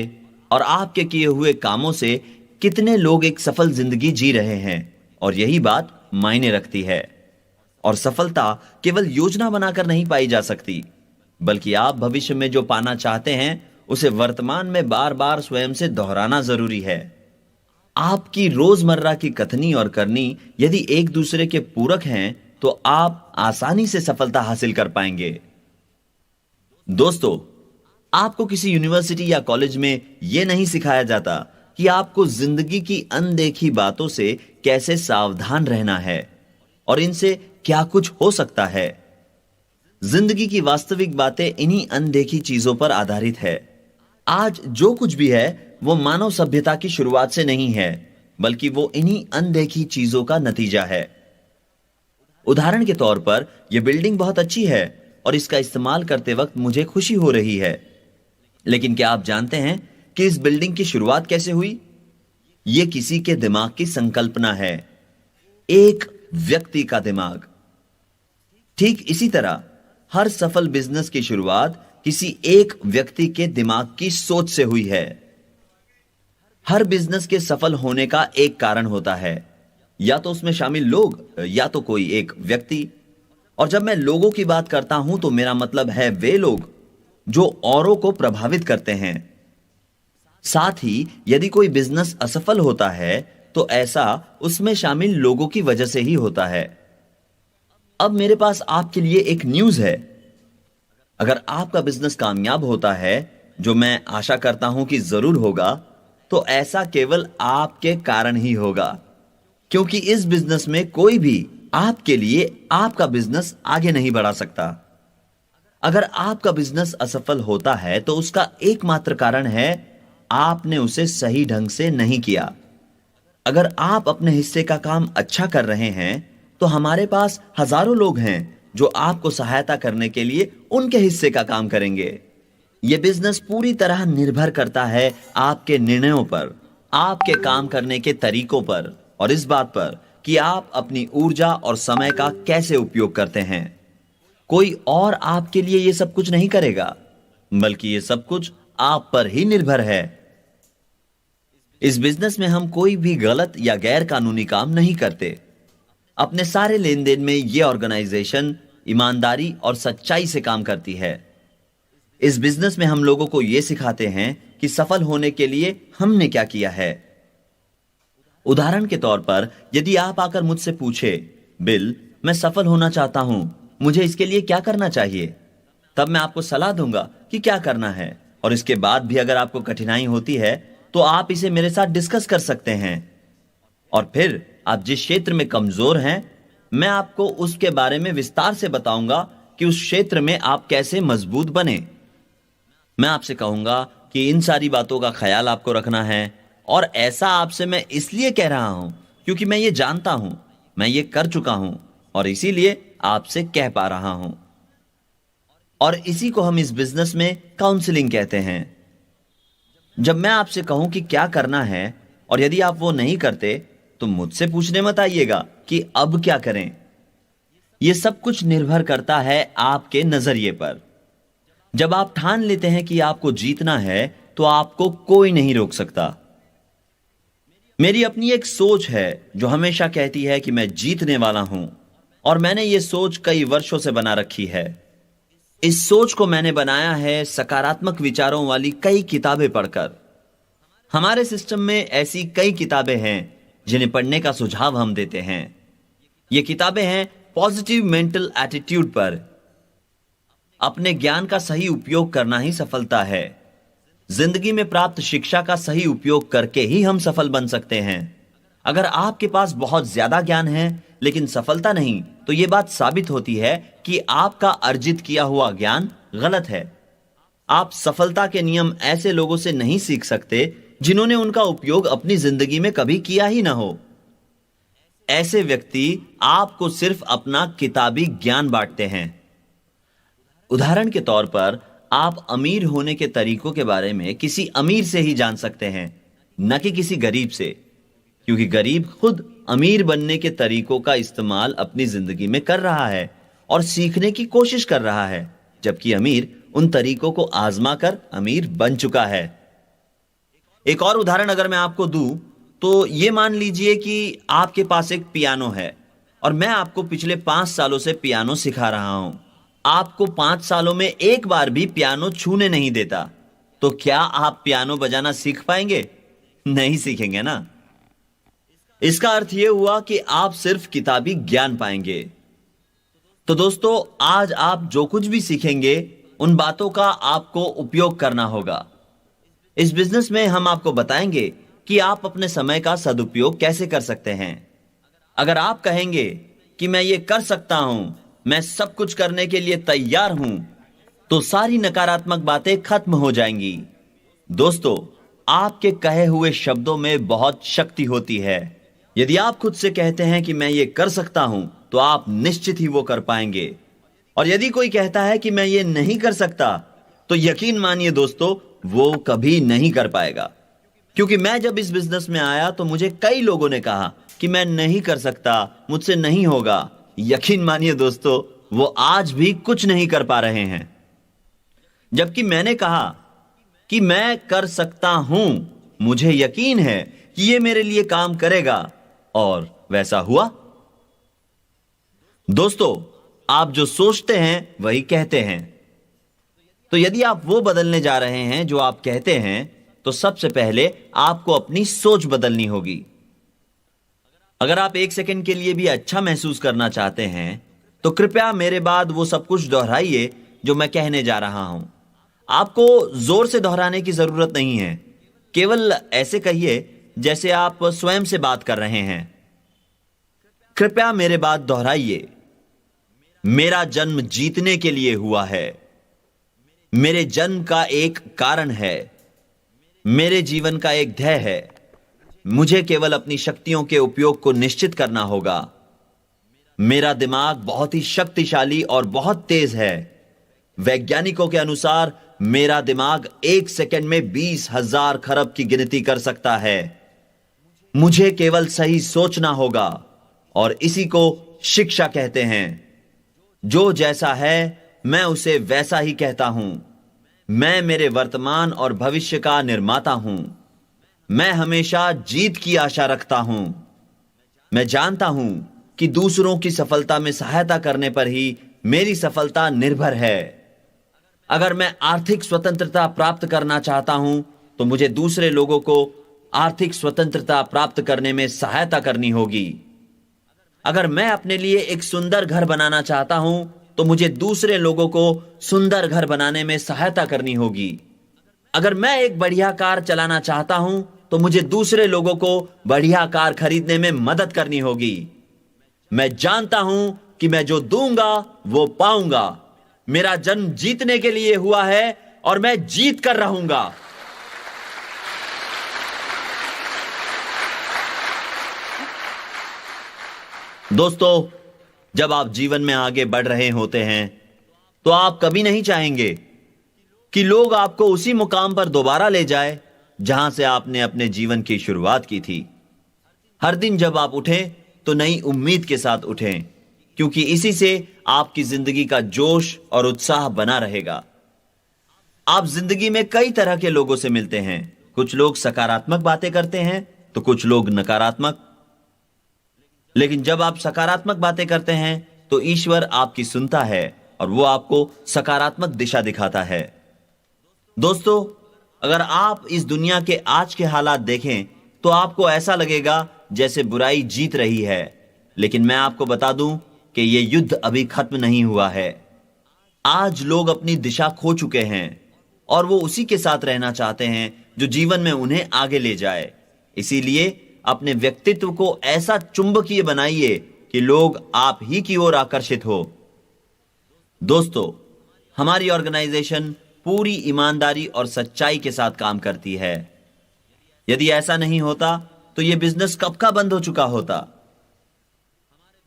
और आपके किए हुए कामों से कितने लोग एक सफल जिंदगी जी रहे हैं, और यही बात मायने रखती है। और सफलता केवल योजना बनाकर नहीं पाई जा सकती, बल्कि आप भविष्य में जो पाना चाहते हैं उसे वर्तमान में बार बार स्वयं से दोहराना जरूरी है। आपकी रोजमर्रा की कथनी और करनी यदि एक दूसरे के पूरक हैं, तो आप आसानी से सफलता हासिल कर पाएंगे। दोस्तों, आपको किसी यूनिवर्सिटी या कॉलेज में यह नहीं सिखाया जाता कि आपको जिंदगी की अनदेखी बातों से कैसे सावधान रहना है और इनसे क्या कुछ हो सकता है। जिंदगी की वास्तविक बातें इन्हीं अनदेखी चीजों पर आधारित है। आज जो कुछ भी है वो मानव सभ्यता की शुरुआत से नहीं है, बल्कि वो इन्हीं अनदेखी चीजों का नतीजा है। उदाहरण के तौर पर यह बिल्डिंग बहुत अच्छी है और इसका इस्तेमाल करते वक्त मुझे खुशी हो रही है। लेकिन क्या आप जानते हैं कि इस बिल्डिंग की शुरुआत कैसे हुई? यह किसी के दिमाग की संकल्पना है, एक व्यक्ति का दिमाग। ठीक इसी तरह हर सफल बिजनेस की शुरुआत किसी एक व्यक्ति के दिमाग की सोच से हुई है। हर बिजनेस के सफल होने का एक कारण होता है, या तो उसमें शामिल लोग या तो कोई एक व्यक्ति। और जब मैं लोगों की बात करता हूं तो मेरा मतलब है वे लोग जो औरों को प्रभावित करते हैं। साथ ही यदि कोई बिजनेस असफल होता है तो ऐसा उसमें शामिल लोगों की वजह से ही होता है। अब मेरे पास आपके लिए एक न्यूज़ है। अगर आपका बिजनेस कामयाब होता है, जो मैं आशा करता हूं कि जरूर होगा, तो ऐसा केवल आपके कारण ही होगा, क्योंकि इस बिजनेस में कोई भी आपके लिए आपका बिजनेस आगे नहीं बढ़ा सकता। अगर आपका बिजनेस असफल होता है तो उसका एकमात्र कारण है आपने उसे सही ढंग से नहीं किया। अगर आप अपने हिस्से का काम अच्छा कर रहे हैं तो हमारे पास हजारों लोग हैं जो आपको सहायता करने के लिए उनके हिस्से का काम करेंगे। यह बिजनेस पूरी तरह निर्भर करता है आपके निर्णयों पर, आपके काम करने के तरीकों पर और इस बात पर कि आप अपनी ऊर्जा और समय का कैसे उपयोग करते हैं। कोई और आपके लिए यह सब कुछ नहीं करेगा, बल्कि यह सब कुछ आप पर ही निर्भर है। इस बिजनेस में हम कोई भी गलत या गैर कानूनी काम नहीं करते। अपने सारे लेन देन में यह ऑर्गेनाइजेशन ईमानदारी और सच्चाई से काम करती है। इस बिजनेस में हम लोगों को यह सिखाते हैं कि सफल होने के लिए हमने क्या किया है। उदाहरण के तौर पर यदि आप आकर मुझसे पूछे, बिल, मैं सफल होना चाहता हूं, मुझे इसके लिए क्या करना चाहिए, तब मैं आपको सलाह दूंगा कि क्या करना है। और इसके बाद भी अगर आपको कठिनाई होती है तो आप इसे मेरे साथ डिस्कस कर सकते हैं। और फिर आप जिस क्षेत्र में कमजोर हैं मैं आपको उसके बारे में विस्तार से बताऊंगा कि उस क्षेत्र में आप कैसे मजबूत बने। मैं आपसे कहूंगा कि इन सारी बातों का ख्याल आपको रखना है, और ऐसा आपसे मैं इसलिए कह रहा हूं क्योंकि मैं ये जानता हूं, मैं ये कर चुका हूं, और इसीलिए आपसे कह पा रहा हूं। और इसी को हम इस बिजनेस में काउंसलिंग कहते हैं। जब मैं आपसे कहूं कि क्या करना है, और यदि आप वो नहीं करते, तो मुझसे पूछने मत आइएगा कि अब क्या करें। यह सब कुछ निर्भर करता है आपके नजरिए पर। जब आप ठान लेते हैं कि आपको जीतना है, तो आपको कोई नहीं रोक सकता। मेरी अपनी एक सोच है जो हमेशा कहती है कि मैं जीतने वाला हूं, और मैंने ये सोच कई वर्षों से बना रखी है। इस सोच को मैंने बनाया है सकारात्मक विचारों वाली कई किताबें पढ़कर। हमारे सिस्टम में ऐसी कई किताबें हैं जिन्हें पढ़ने का सुझाव हम देते हैं। ये किताबें हैं पॉजिटिव मेंटल एटीट्यूड पर। अपने ज्ञान का सही उपयोग करना ही सफलता है। जिंदगी में प्राप्त शिक्षा का सही उपयोग करके ही हम सफल बन सकते हैं। अगर आपके पास बहुत ज्यादा ज्ञान है लेकिन सफलता नहीं, तो यह बात साबित होती है कि आपका अर्जित किया हुआ ज्ञान गलत है। आप सफलता के नियम ऐसे लोगों से नहीं सीख सकते जिन्होंने उनका उपयोग अपनी जिंदगी में कभी किया ही ना हो। ऐसे व्यक्ति आपको सिर्फ अपना किताबी ज्ञान बांटते हैं। उदाहरण के तौर पर, आप अमीर होने के तरीकों के बारे में किसी अमीर से ही जान सकते हैं, न कि किसी गरीब से, क्योंकि गरीब खुद अमीर बनने के तरीकों का इस्तेमाल अपनी जिंदगी में कर रहा है और सीखने की कोशिश कर रहा है, जबकि अमीर उन तरीकों को आजमा कर अमीर बन चुका है। एक और उदाहरण अगर मैं आपको दूं, तो यह मान लीजिए कि आपके पास एक पियानो है और मैं आपको पिछले 5 सालों से पियानो सिखा रहा हूं। आपको 5 सालों में एक बार भी पियानो छूने नहीं देता, तो क्या आप पियानो बजाना सीख पाएंगे? नहीं सीखेंगे ना। इसका अर्थ यह हुआ कि आप सिर्फ किताबी ज्ञान पाएंगे। तो दोस्तों, आज आप जो कुछ भी सीखेंगे, उन बातों का आपको उपयोग करना होगा। इस बिजनेस में हम आपको बताएंगे कि आप अपने समय का सदुपयोग कैसे कर सकते हैं। अगर आप कहेंगे कि मैं ये कर सकता हूं, मैं सब कुछ करने के लिए तैयार हूं, तो सारी नकारात्मक बातें खत्म हो जाएंगी। दोस्तों, आपके कहे हुए शब्दों में बहुत शक्ति होती है। यदि आप खुद से कहते हैं कि मैं ये कर सकता हूं, तो आप निश्चित ही वो कर पाएंगे। और यदि कोई कहता है कि मैं ये नहीं कर सकता, तो यकीन मानिए दोस्तों, वो कभी नहीं कर पाएगा। क्योंकि मैं जब इस बिजनेस में आया, तो मुझे कई लोगों ने कहा कि मैं नहीं कर सकता, मुझसे नहीं होगा। यकीन मानिए दोस्तों, वो आज भी कुछ नहीं कर पा रहे हैं। जबकि मैंने कहा कि मैं कर सकता हूं, मुझे यकीन है कि ये मेरे लिए काम करेगा, और वैसा हुआ। दोस्तों, आप जो सोचते हैं वही कहते हैं। तो यदि आप वो बदलने जा रहे हैं जो आप कहते हैं, तो सबसे पहले आपको अपनी सोच बदलनी होगी। अगर आप 1 सेकंड के लिए भी अच्छा महसूस करना चाहते हैं, तो कृपया मेरे बाद वो सब कुछ दोहराइए जो मैं कहने जा रहा हूं। आपको जोर से दोहराने की जरूरत नहीं है। केवल ऐसे कहिए जैसे आप स्वयं से बात कर रहे हैं। कृपया मेरे बाद दोहराइए। मेरा जन्म जीतने के लिए हुआ है। मेरे जन्म का एक कारण है। मेरे जीवन का एक ध्येय है। मुझे केवल अपनी शक्तियों के उपयोग को निश्चित करना होगा। मेरा दिमाग बहुत ही शक्तिशाली और बहुत तेज है। वैज्ञानिकों के अनुसार मेरा दिमाग 1 सेकंड में 20,000 खरब की गिनती कर सकता है। मुझे केवल सही सोचना होगा, और इसी को शिक्षा कहते हैं। जो जैसा है, मैं उसे वैसा ही कहता हूं। मैं मेरे वर्तमान और भविष्य का निर्माता हूं। मैं हमेशा जीत की आशा रखता हूं। मैं जानता हूं कि दूसरों की सफलता में सहायता करने पर ही मेरी सफलता निर्भर है। अगर मैं आर्थिक स्वतंत्रता प्राप्त करना चाहता हूं, तो मुझे दूसरे लोगों को आर्थिक स्वतंत्रता प्राप्त करने में सहायता करनी होगी। अगर मैं अपने लिए एक सुंदर घर बनाना चाहता हूं, तो मुझे दूसरे लोगों को सुंदर घर बनाने में सहायता करनी होगी। अगर मैं एक बढ़िया कार चलाना चाहता हूं, तो मुझे दूसरे लोगों को बढ़िया कार खरीदने में मदद करनी होगी। मैं जानता हूं कि मैं जो दूंगा वो पाऊंगा। मेरा जन्म जीतने के लिए हुआ है और मैं जीत कर रहूंगा। दोस्तों, जब आप जीवन में आगे बढ़ रहे होते हैं तो आप कभी नहीं चाहेंगे कि लोग आपको उसी मुकाम पर दोबारा ले जाए जहां से आपने अपने जीवन की शुरुआत की थी। हर दिन जब आप उठें तो नई उम्मीद के साथ उठें, क्योंकि इसी से आपकी जिंदगी का जोश और उत्साह बना रहेगा। आप जिंदगी में कई तरह के लोगों से मिलते हैं। कुछ लोग सकारात्मक बातें करते हैं तो कुछ लोग नकारात्मक। लेकिन जब आप सकारात्मक बातें करते हैं तो ईश्वर आपकी सुनता है और वो आपको सकारात्मक दिशा दिखाता है। दोस्तों, अगर आप इस दुनिया के आज के हालात देखें तो आपको ऐसा लगेगा जैसे बुराई जीत रही है। लेकिन मैं आपको बता दूं कि यह युद्ध अभी खत्म नहीं हुआ है। आज लोग अपनी दिशा खो चुके हैं और वो उसी के साथ रहना चाहते हैं जो जीवन में उन्हें आगे ले जाए। इसीलिए अपने व्यक्तित्व को ऐसा चुंबकीय बनाइए कि लोग आप ही की ओर आकर्षित हो। दोस्तों, हमारी ऑर्गेनाइजेशन पूरी ईमानदारी और सच्चाई के साथ काम करती है। यदि ऐसा नहीं होता तो यह बिजनेस कब का बंद हो चुका होता।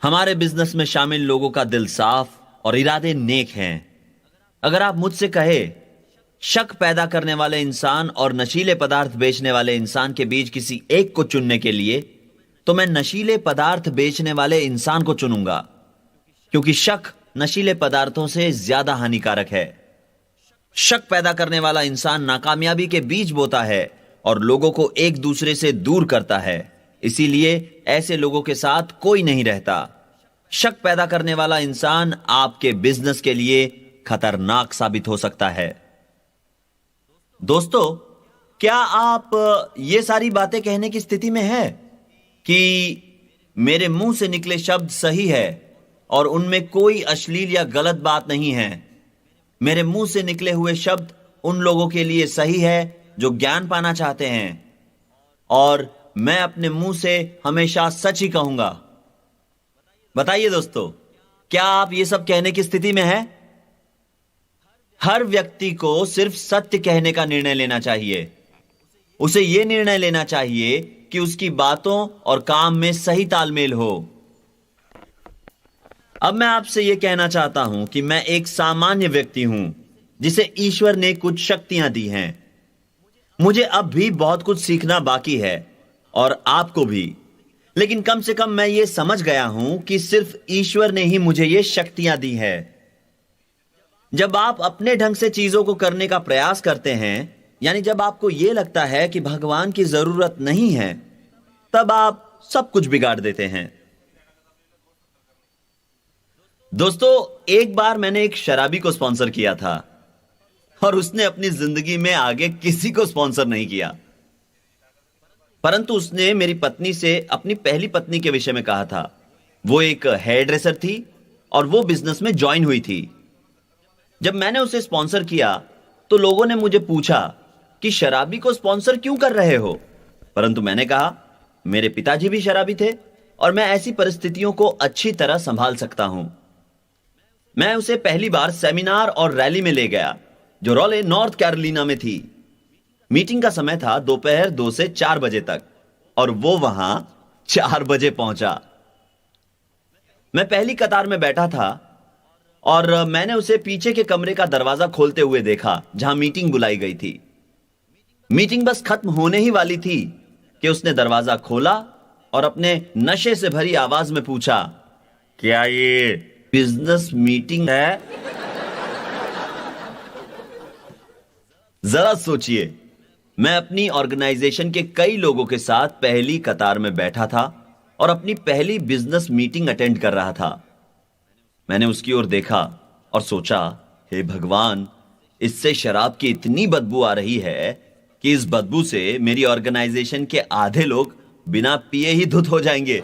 हमारे बिजनेस में शामिल लोगों का दिल साफ और इरादे नेक हैं। अगर आप मुझसे कहे शक पैदा करने वाले इंसान और नशीले पदार्थ बेचने वाले इंसान के बीच किसी एक को चुनने के लिए, तो मैं नशीले पदार्थ बेचने वाले इंसान को चुनूंगा, क्योंकि शक नशीले पदार्थों से ज्यादा हानिकारक है। शक पैदा करने वाला इंसान नाकामयाबी के बीज बोता है और लोगों को एक दूसरे से दूर करता है। इसीलिए ऐसे लोगों के साथ कोई नहीं रहता। शक पैदा करने वाला इंसान आपके बिजनेस के लिए खतरनाक साबित हो सकता है। दोस्तों, क्या आप ये सारी बातें कहने की स्थिति में हैं कि मेरे मुंह से निकले शब्द सही है और उनमें कोई अश्लील या गलत बात नहीं है? मेरे मुंह से निकले हुए शब्द उन लोगों के लिए सही है जो ज्ञान पाना चाहते हैं, और मैं अपने मुंह से हमेशा सच ही कहूंगा। बताइए दोस्तों, क्या आप ये सब कहने की स्थिति में हैं? हर व्यक्ति को सिर्फ सत्य कहने का निर्णय लेना चाहिए। उसे यह निर्णय लेना चाहिए कि उसकी बातों और काम में सही तालमेल हो। अब मैं आपसे यह कहना चाहता हूं कि मैं एक सामान्य व्यक्ति हूं जिसे ईश्वर ने कुछ शक्तियां दी हैं। मुझे अब भी बहुत कुछ सीखना बाकी है और आपको भी, लेकिन कम से कम मैं ये समझ गया हूं कि सिर्फ ईश्वर ने ही मुझे ये शक्तियां दी है। जब आप अपने ढंग से चीजों को करने का प्रयास करते हैं, यानी जब आपको यह लगता है कि भगवान की जरूरत नहीं है, तब आप सब कुछ बिगाड़ देते हैं। दोस्तों, एक बार मैंने एक शराबी को स्पॉन्सर किया था और उसने अपनी जिंदगी में आगे किसी को स्पॉन्सर नहीं किया, परंतु उसने मेरी पत्नी से अपनी पहली पत्नी के विषय में कहा था। वो एक हेयर ड्रेसर थी और वो बिजनेस में ज्वाइन हुई थी। जब मैंने उसे स्पॉन्सर किया तो लोगों ने मुझे पूछा कि शराबी को स्पॉन्सर क्यों कर रहे हो, परंतु मैंने कहा मेरे पिताजी भी शराबी थे और मैं ऐसी परिस्थितियों को अच्छी तरह संभाल सकता हूं। मैं उसे पहली बार सेमिनार और रैली में ले गया जो रॉले नॉर्थ कैरोलिना में थी। मीटिंग का समय था दोपहर 2 से 4 बजे तक और वो वहां 4 बजे पहुंचा। मैं पहली कतार में बैठा था और मैंने उसे पीछे के कमरे का दरवाजा खोलते हुए देखा जहां मीटिंग बुलाई गई थी। मीटिंग बस खत्म होने ही वाली थी कि उसने दरवाजा खोला और अपने नशे से भरी आवाज में पूछा, क्या ये बिजनेस मीटिंग है? जरा सोचिए, मैं अपनी ऑर्गेनाइजेशन के कई लोगों के साथ पहली कतार में बैठा था और अपनी पहली बिजनेस मीटिंग अटेंड कर रहा था। मैंने उसकी ओर देखा और सोचा, हे भगवान, इससे शराब की इतनी बदबू आ रही है कि इस बदबू से मेरी ऑर्गेनाइजेशन के आधे लोग बिना पिए ही धुत हो जाएंगे।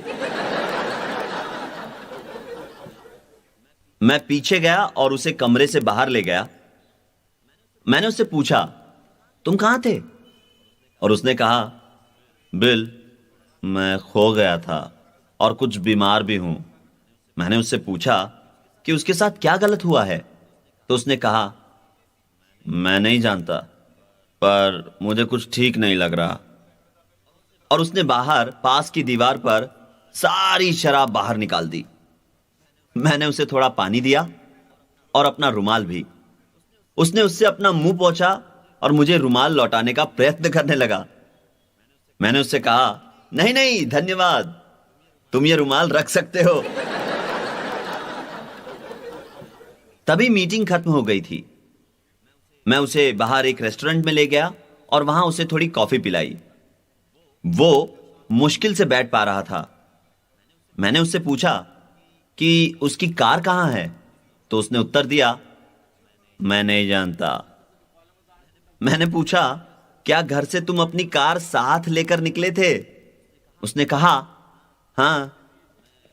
मैं पीछे गया और उसे कमरे से बाहर ले गया। मैंने उससे पूछा, तुम कहां थे? और उसने कहा, बिल, मैं खो गया था और कुछ बीमार भी हूं। मैंने उससे पूछा कि उसके साथ क्या गलत हुआ है। तो उसने कहा, मैं नहीं जानता, पर मुझे कुछ ठीक नहीं लग रहा। और उसने बाहर पास की दीवार पर सारी शराब बाहर निकाल दी। मैंने उसे थोड़ा पानी दिया और अपना रुमाल भी। उसने उससे अपना मुंह पोंछा और मुझे रुमाल लौटाने का प्रयत्न करने लगा। मैंने उससे कहा, नहीं नहीं धन्यवाद, तुम ये रुमाल रख सकते हो। तभी मीटिंग खत्म हो गई थी। मैं उसे बाहर एक रेस्टोरेंट में ले गया और वहां उसे थोड़ी कॉफी पिलाई। वो मुश्किल से बैठ पा रहा था। मैंने उससे पूछा कि उसकी कार कहां है। तो उसने उत्तर दिया, मैं नहीं जानता। मैंने पूछा, क्या घर से तुम अपनी कार साथ लेकर निकले थे? उसने कहा, हां,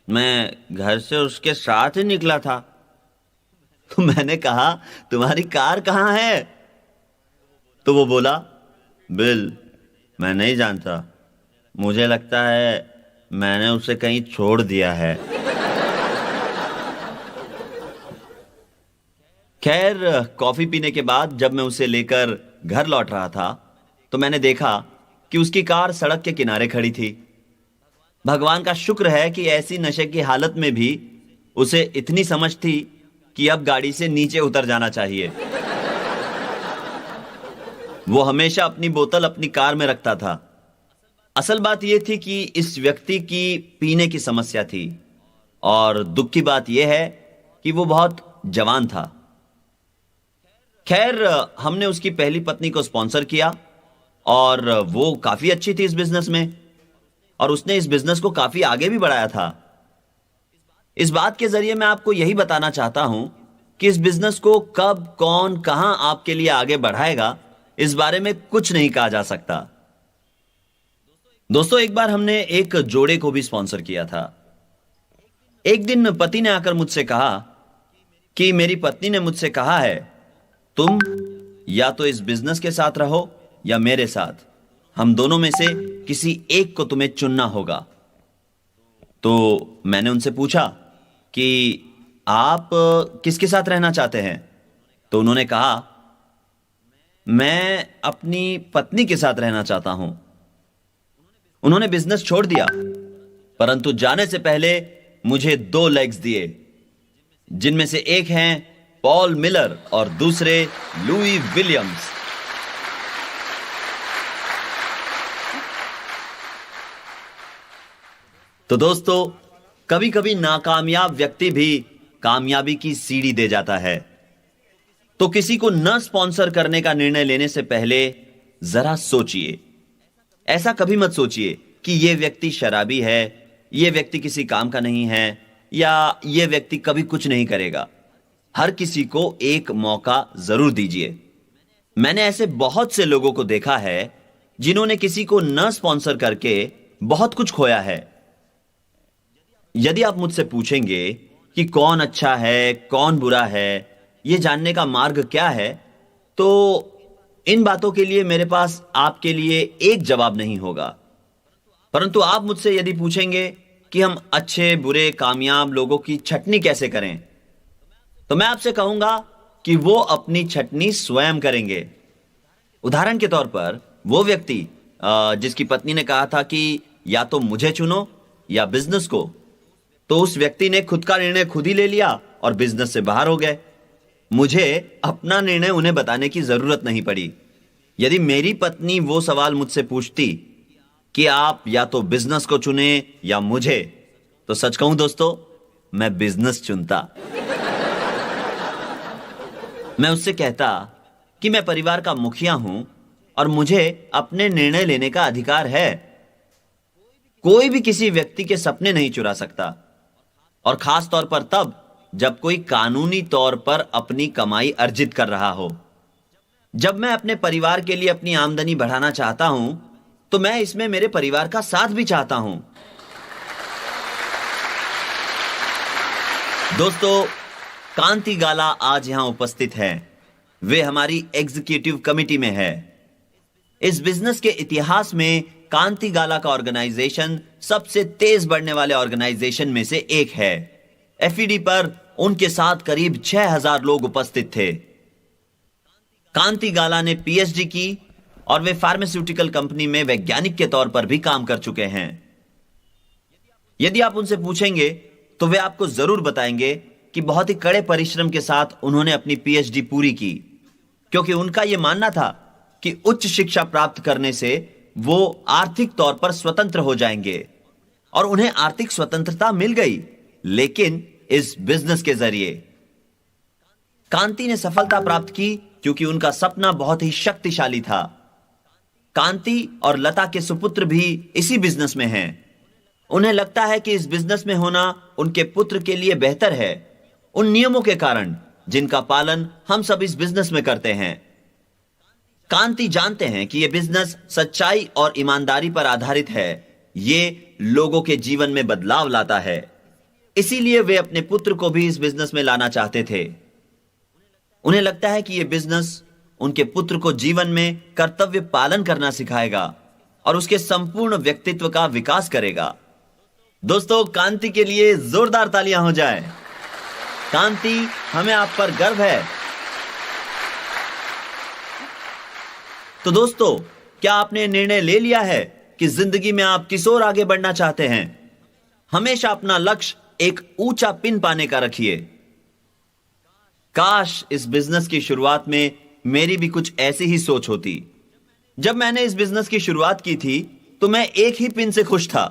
मैं घर से उसके साथ ही निकला था। तो मैंने कहा, तुम्हारी कार कहां है? तो वो बोला, बिल, मैं नहीं जानता, मुझे लगता है मैंने उसे कहीं छोड़ दिया है। खैर, कॉफी पीने के बाद जब मैं उसे लेकर घर लौट रहा था तो मैंने देखा कि उसकी कार सड़क के किनारे खड़ी थी। भगवान का शुक्र है कि ऐसी नशे की हालत में भी उसे इतनी समझ थी कि अब गाड़ी से नीचे उतर जाना चाहिए। वो हमेशा अपनी बोतल अपनी कार में रखता था। असल बात यह थी कि इस व्यक्ति की पीने की समस्या थी, और दुख की बात यह है कि वो बहुत जवान था। खैर, हमने उसकी पहली पत्नी को स्पॉन्सर किया और वो काफी अच्छी थी इस बिजनेस में, और उसने इस बिजनेस को काफी आगे भी बढ़ाया था। इस बात के जरिए मैं आपको यही बताना चाहता हूं कि इस बिजनेस को कब, कौन, कहां आपके लिए आगे बढ़ाएगा, इस बारे में कुछ नहीं कहा जा सकता। दोस्तों, एक बार हमने एक जोड़े को भी स्पॉन्सर किया था। एक दिन पति ने आकर मुझसे कहा कि मेरी पत्नी ने मुझसे कहा है, तुम या तो इस बिजनेस के साथ रहो या मेरे साथ, हम दोनों में से किसी एक को तुम्हें चुनना होगा। तो मैंने उनसे पूछा कि आप किसके साथ रहना चाहते हैं? तो उन्होंने कहा, मैं अपनी पत्नी के साथ रहना चाहता हूं। उन्होंने बिजनेस छोड़ दिया, परंतु जाने से पहले मुझे 2 लेग्स दिए, जिनमें से एक हैं पॉल मिलर और दूसरे लुई विलियम्स। तो दोस्तों, कभी कभी नाकामयाब व्यक्ति भी कामयाबी की सीढ़ी दे जाता है। तो किसी को न स्पॉन्सर करने का निर्णय लेने से पहले जरा सोचिए। ऐसा कभी मत सोचिए कि यह व्यक्ति शराबी है, यह व्यक्ति किसी काम का नहीं है, या यह व्यक्ति कभी कुछ नहीं करेगा। हर किसी को एक मौका जरूर दीजिए। मैंने ऐसे बहुत से लोगों को देखा है जिन्होंने किसी को न स्पॉन्सर करके बहुत कुछ खोया है। यदि आप मुझसे पूछेंगे कि कौन अच्छा है, कौन बुरा है, यह जानने का मार्ग क्या है, तो इन बातों के लिए मेरे पास आपके लिए एक जवाब नहीं होगा। परंतु आप मुझसे यदि पूछेंगे कि हम अच्छे, बुरे, कामयाब लोगों की छटनी कैसे करें, तो मैं आपसे कहूंगा कि वो अपनी छटनी स्वयं करेंगे। उदाहरण के तौर पर, वो व्यक्ति जिसकी पत्नी ने कहा था कि या तो मुझे चुनो या बिजनेस को, तो उस व्यक्ति ने खुद का निर्णय खुद ही ले लिया और बिजनेस से बाहर हो गए। मुझे अपना निर्णय उन्हें बताने की जरूरत नहीं पड़ी। यदि मेरी पत्नी वो सवाल मुझसे पूछती कि आप या तो बिजनेस को चुने या मुझे, तो सच कहूं दोस्तों, मैं बिजनेस चुनता। मैं उससे कहता कि मैं परिवार का मुखिया हूं और मुझे अपने निर्णय लेने का अधिकार है। कोई भी किसी व्यक्ति के सपने नहीं चुरा सकता, और खास तौर पर तब जब कोई कानूनी तौर पर अपनी कमाई अर्जित कर रहा हो। जब मैं अपने परिवार के लिए अपनी आमदनी बढ़ाना चाहता हूं, तो मैं इसमें मेरे परिवार का साथ भी चाहता हूं। दोस्तों, कांति गाला आज यहां उपस्थित हैं। वे हमारी एग्जीक्यूटिव कमेटी में है। इस बिजनेस के इतिहास में कांति गाला का ऑर्गेनाइजेशन सबसे तेज बढ़ने वाले ऑर्गेनाइजेशन में से एक है। एफईडी पर उनके साथ करीब 6,000 लोग उपस्थित थे। कांति गाला ने पीएचडी की और वे फार्मास्यूटिकल कंपनी में वैज्ञानिक के तौर पर भी काम कर चुके हैं। यदि आप उनसे पूछेंगे तो वे आपको जरूर बताएंगे कि बहुत ही कड़े परिश्रम के साथ उन्होंने अपनी पीएचडी पूरी की, क्योंकि उनका यह मानना था कि उच्च शिक्षा प्राप्त करने से वो आर्थिक तौर पर स्वतंत्र हो जाएंगे। और उन्हें आर्थिक स्वतंत्रता मिल गई, लेकिन इस बिजनेस के जरिए। कांति ने सफलता प्राप्त की क्योंकि उनका सपना बहुत ही शक्तिशाली था। कांति और लता के सुपुत्र भी इसी बिजनेस में हैं। उन्हें लगता है कि इस बिजनेस में होना उनके पुत्र के लिए बेहतर है, उन नियमों के कारण जिनका पालन हम सब इस बिजनेस में करते हैं। कांति जानते हैं कि यह बिजनेस सच्चाई और ईमानदारी पर आधारित है। यह लोगों के जीवन में बदलाव लाता है। इसीलिए वे अपने पुत्र को भी इस बिजनेस में लाना चाहते थे। उन्हें लगता है कि यह बिजनेस उनके पुत्र को जीवन में कर्तव्य पालन करना सिखाएगा और उसके संपूर्ण व्यक्तित्व का विकास करेगा। दोस्तों, कांति के लिए जोरदार तालियां हो जाए। कांति, हमें आप पर गर्व है। तो दोस्तों, क्या आपने निर्णय ले लिया है कि जिंदगी में आप किस ओर आगे बढ़ना चाहते हैं? हमेशा अपना लक्ष्य एक ऊंचा पिन पाने का रखिए। काश इस बिजनेस की शुरुआत में मेरी भी कुछ ऐसी ही सोच होती। जब मैंने इस बिजनेस की शुरुआत की थी तो मैं एक ही पिन से खुश था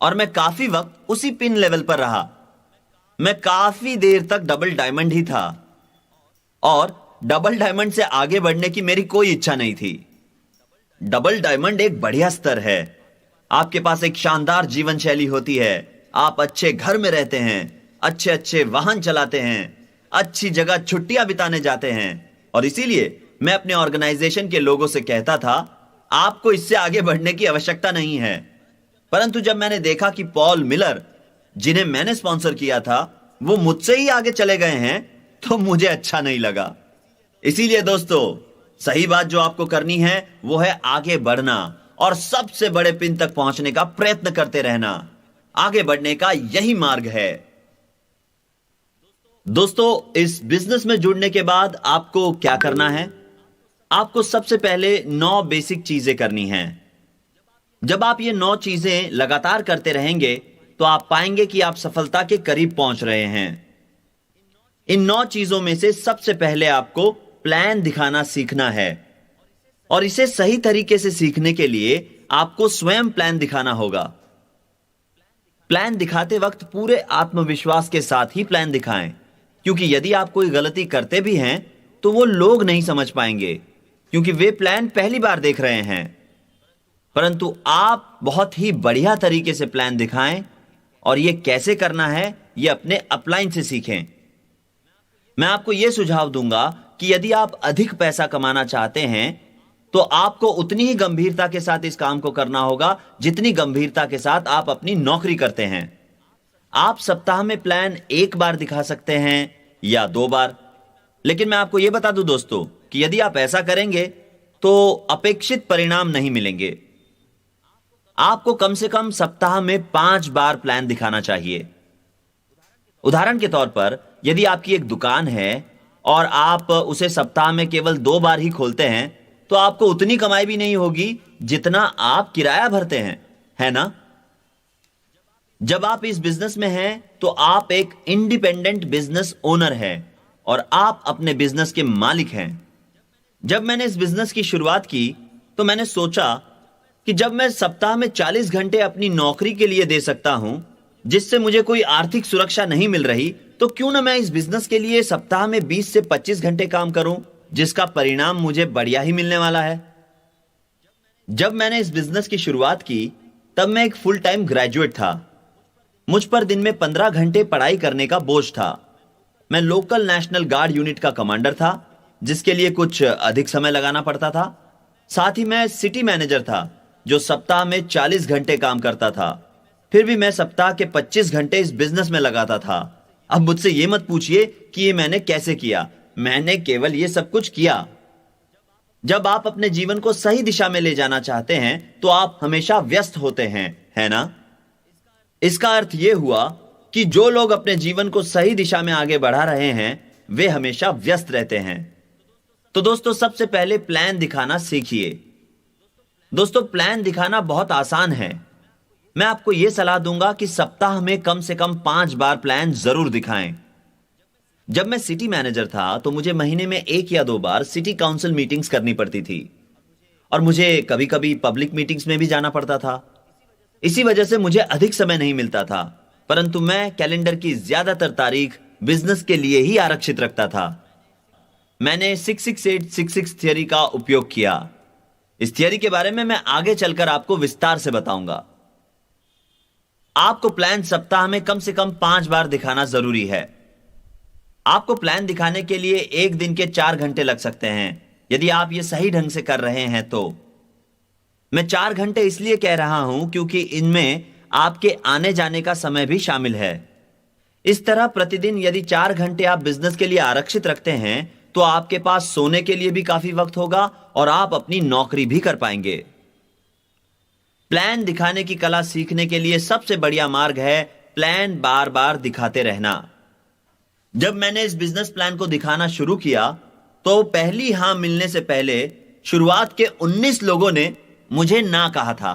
और मैं काफी वक्त उसी पिन लेवल पर रहा। मैं काफी देर तक डबल डायमंड ही था और डबल डायमंड से आगे बढ़ने की मेरी कोई इच्छा नहीं थी। डबल डायमंड एक बढ़िया स्तर है। आपके पास एक शानदार जीवन शैली होती है, आप अच्छे घर में रहते हैं, अच्छे अच्छे वाहन चलाते हैं, अच्छी जगह छुट्टियां बिताने जाते हैं। और इसीलिए मैं अपने ऑर्गेनाइजेशन के लोगों से कहता था, आपको इससे आगे बढ़ने की आवश्यकता नहीं है। परंतु जब मैंने देखा कि पॉल मिलर, जिन्हें मैंने स्पॉन्सर किया था, वो मुझसे ही आगे चले गए हैं, तो मुझे अच्छा नहीं लगा। इसीलिए दोस्तों, सही बात जो आपको करनी है वो है आगे बढ़ना और सबसे बड़े पिन तक पहुंचने का प्रयत्न करते रहना। आगे बढ़ने का यही मार्ग है। दोस्तों, इस बिजनेस में जुड़ने के बाद आपको क्या करना है? आपको सबसे पहले 9 बेसिक चीजें करनी हैं। जब आप ये 9 चीजें लगातार करते रहेंगे तो आप पाएंगे कि आप सफलता के करीब पहुंच रहे हैं। इन 9 चीजों में से सबसे पहले आपको प्लान दिखाना सीखना है और इसे सही तरीके से सीखने के लिए आपको स्वयं प्लान दिखाना होगा। प्लान दिखाते वक्त पूरे आत्मविश्वास के साथ ही प्लान दिखाएं, क्योंकि यदि आप कोई गलती करते भी हैं तो वो लोग नहीं समझ पाएंगे, क्योंकि वे प्लान पहली बार देख रहे हैं। परंतु आप बहुत ही बढ़िया तरीके से प्लान दिखाएं और यह कैसे करना है यह अपने अपलाइन से सीखें। मैं आपको यह सुझाव दूंगा कि यदि आप अधिक पैसा कमाना चाहते हैं तो आपको उतनी ही गंभीरता के साथ इस काम को करना होगा जितनी गंभीरता के साथ आप अपनी नौकरी करते हैं। आप सप्ताह में प्लान 1 बार दिखा सकते हैं या 2 बार, लेकिन मैं आपको यह बता दूं दोस्तों कि यदि आप ऐसा करेंगे तो अपेक्षित परिणाम नहीं मिलेंगे। आपको कम से कम सप्ताह में 5 बार प्लान दिखाना चाहिए। उदाहरण के तौर पर, यदि आपकी एक दुकान है और आप उसे सप्ताह में केवल 2 बार ही खोलते हैं तो आपको उतनी कमाई भी नहीं होगी जितना आप किराया भरते हैं, है ना? जब आप इस बिजनेस में हैं तो आप एक इंडिपेंडेंट बिजनेस ओनर हैं और आप अपने बिजनेस के मालिक हैं। जब मैंने इस बिजनेस की शुरुआत की तो मैंने सोचा कि जब मैं सप्ताह में 40 घंटे अपनी नौकरी के लिए दे सकता हूं, जिससे मुझे कोई आर्थिक सुरक्षा नहीं मिल रही, तो क्यों ना मैं इस बिजनेस के लिए सप्ताह में 20 से 25 घंटे काम करूं, जिसका परिणाम मुझे बढ़िया ही मिलने वाला है। जब मैंने इस बिजनेस की शुरुआत की तब मैं एक फुल टाइम ग्रेजुएट था। मुझ पर दिन में 15 घंटे पढ़ाई करने का बोझ था। मैं लोकल नेशनल गार्ड यूनिट का कमांडर था, जिसके लिए कुछ अधिक समय लगाना पड़ता था। साथ ही मैं सिटी मैनेजर था जो सप्ताह में 40 घंटे काम करता था। फिर भी मैं सप्ताह के 25 घंटे इस बिजनेस में लगाता था। अब मुझसे यह मत पूछिए कि ये मैंने कैसे किया, मैंने केवल ये सब कुछ किया। जब आप अपने जीवन को सही दिशा में ले जाना चाहते हैं तो आप हमेशा व्यस्त होते हैं, है ना? इसका अर्थ यह हुआ कि जो लोग अपने जीवन को सही दिशा में आगे बढ़ा रहे हैं वे हमेशा व्यस्त रहते हैं। तो दोस्तों, सबसे पहले प्लान दिखाना सीखिए। दोस्तों, प्लान दिखाना बहुत आसान है। मैं आपको यह सलाह दूंगा कि सप्ताह में कम से कम 5 बार प्लान जरूर दिखाएं। जब मैं सिटी मैनेजर था तो मुझे महीने में 1 या 2 बार सिटी काउंसिल मीटिंग्स करनी पड़ती थी और मुझे कभी कभी पब्लिक मीटिंग्स में भी जाना पड़ता था। इसी वजह से मुझे अधिक समय नहीं मिलता था, परंतु मैं कैलेंडर की ज्यादातर तारीख बिजनेस के लिए ही आरक्षित रखता था। मैंने 66866 थियरी का उपयोग किया। इस थियरी के बारे में मैं आगे चलकर आपको विस्तार से बताऊंगा। आपको प्लान सप्ताह में कम से कम 5 बार दिखाना जरूरी है। आपको प्लान दिखाने के लिए 1 दिन के 4 घंटे लग सकते हैं यदि आप यह सही ढंग से कर रहे हैं तो। मैं 4 घंटे इसलिए कह रहा हूं क्योंकि इनमें आपके आने जाने का समय भी शामिल है। इस तरह प्रतिदिन यदि 4 घंटे आप बिजनेस के लिए आरक्षित रखते हैं तो आपके पास सोने के लिए भी काफी वक्त होगा और आप अपनी नौकरी भी कर पाएंगे। प्लान दिखाने की कला सीखने के लिए सबसे बढ़िया मार्ग है प्लान बार बार दिखाते रहना। जब मैंने इस बिजनेस प्लान को दिखाना शुरू किया तो पहली हां मिलने से पहले शुरुआत के 19 लोगों ने मुझे ना कहा था।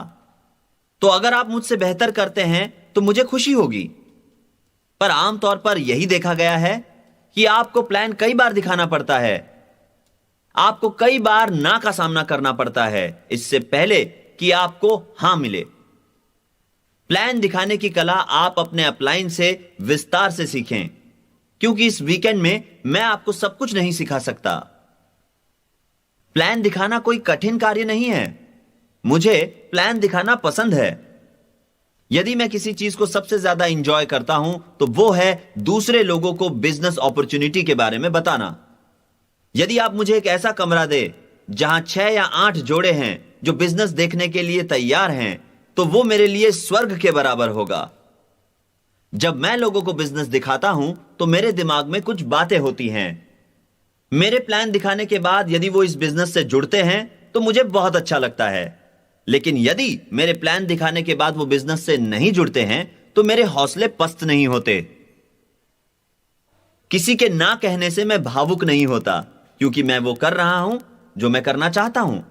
तो अगर आप मुझसे बेहतर करते हैं तो मुझे खुशी होगी, पर आमतौर पर यही देखा गया है कि आपको प्लान कई बार दिखाना पड़ता है। आपको कई बार ना का सामना करना पड़ता है इससे पहले कि आपको हां मिले। प्लान दिखाने की कला आप अपने अपलाइन से विस्तार से सीखें, क्योंकि इस वीकेंड में मैं आपको सब कुछ नहीं सिखा सकता। प्लान दिखाना कोई कठिन कार्य नहीं है। मुझे प्लान दिखाना पसंद है। यदि मैं किसी चीज को सबसे ज्यादा इंजॉय करता हूं तो वो है दूसरे लोगों को बिजनेस अपॉर्चुनिटी के बारे में बताना। यदि आप मुझे एक ऐसा कमरा दे जहां 6 या 8 जोड़े हैं जो बिजनेस देखने के लिए तैयार हैं, तो वो मेरे लिए स्वर्ग के बराबर होगा। जब मैं लोगों को बिजनेस दिखाता हूं तो मेरे दिमाग में कुछ बातें होती हैं। मेरे प्लान दिखाने के बाद यदि वो इस बिजनेस से जुड़ते हैं तो मुझे बहुत अच्छा लगता है, लेकिन यदि मेरे प्लान दिखाने के बाद वो बिजनेस से नहीं जुड़ते हैं तो मेरे हौसले पस्त नहीं होते। किसी के ना कहने से मैं भावुक नहीं होता, क्योंकि मैं वो कर रहा हूं जो मैं करना चाहता हूं।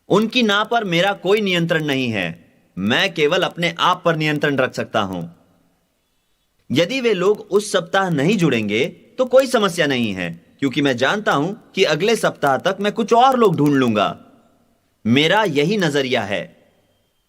उनकी ना पर मेरा कोई नियंत्रण नहीं है। मैं केवल अपने आप पर नियंत्रण रख सकता हूं। यदि वे लोग उस सप्ताह नहीं जुड़ेंगे तो कोई समस्या नहीं है, क्योंकि मैं जानता हूं कि अगले सप्ताह तक मैं कुछ और लोग ढूंढ लूंगा। मेरा यही नजरिया है।